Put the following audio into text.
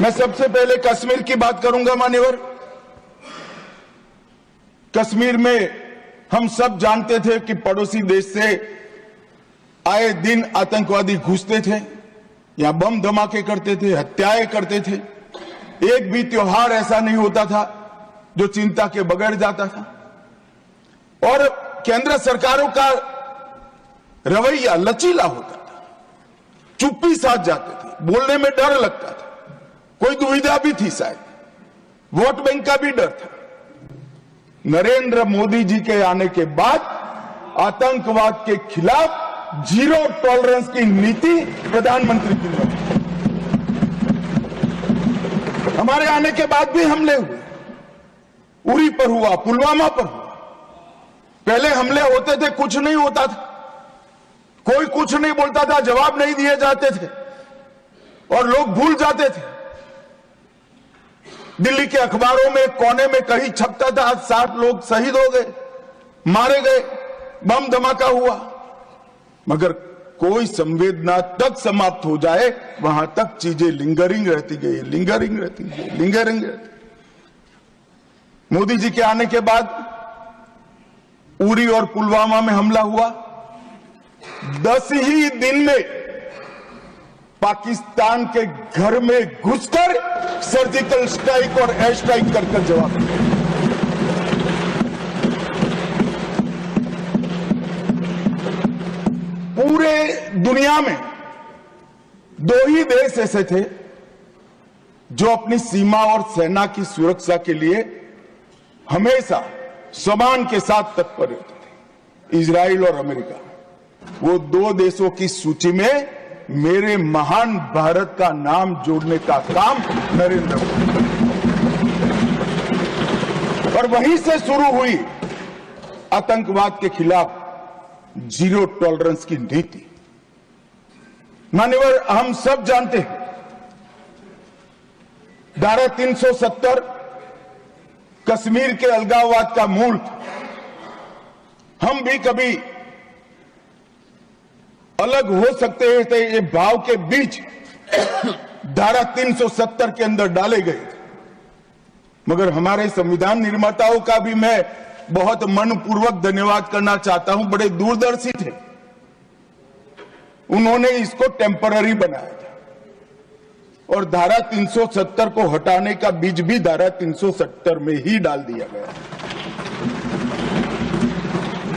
मैं सबसे पहले कश्मीर की बात करूंगा मान्यवर। कश्मीर में हम सब जानते थे कि पड़ोसी देश से आए दिन आतंकवादी घुसते थे, यहां बम धमाके करते थे, हत्याएं करते थे। एक भी त्योहार ऐसा नहीं होता था जो चिंता के बगैर जाता था। और केंद्र सरकारों का रवैया लचीला होता था, चुप्पी साध जाते थे, बोलने में डर लगता था, कोई दुविधा भी थी, शायद वोट बैंक का भी डर था। नरेंद्र मोदी जी के आने के बाद आतंकवाद के खिलाफ जीरो टॉलरेंस की नीति प्रधानमंत्री की ने। हमारे आने के बाद भी हमले हुए, उरी पर हुआ, पुलवामा पर हुआ। पहले हमले होते थे, कुछ नहीं होता था, कोई कुछ नहीं बोलता था, जवाब नहीं दिए जाते थे और लोग भूल जाते थे। दिल्ली के अखबारों में कोने में कहीं छपता था, आज 60 लोग शहीद हो गए, मारे गए, बम धमाका हुआ। मगर कोई संवेदना तक समाप्त हो जाए वहां तक चीजें लिंगरिंग रहती गई, लिंगरिंग रहती गई, लिंगरिंग रहती। मोदी जी के आने के बाद उरी और पुलवामा में हमला हुआ। 10 ही दिन में पाकिस्तान के घर में घुसकर सर्जिकल स्ट्राइक और एयर स्ट्राइक कर जवाब दिया। पूरे दुनिया में 2 ही देश ऐसे थे जो अपनी सीमा और सेना की सुरक्षा के लिए हमेशा सम्मान के साथ तत्पर रहते थे, इजराइल और अमेरिका। वो 2 देशों की सूची में मेरे महान भारत का नाम जोड़ने का काम नरेंद्र मोदी, और वहीं से शुरू हुई आतंकवाद के खिलाफ जीरो टॉलरेंस की नीति। मान्यवर, हम सब जानते हैं धारा 370 कश्मीर के अलगाववाद का मूल था। हम भी कभी अलग हो सकते थे, ये भाव के बीच धारा 370 के अंदर डाले गए थे। मगर हमारे संविधान निर्माताओं का भी मैं बहुत मनपूर्वक धन्यवाद करना चाहता हूं, बड़े दूरदर्शी थे। उन्होंने इसको टेम्पररी बनाया था और धारा 370 को हटाने का बीज भी धारा 370 में ही डाल दिया गया।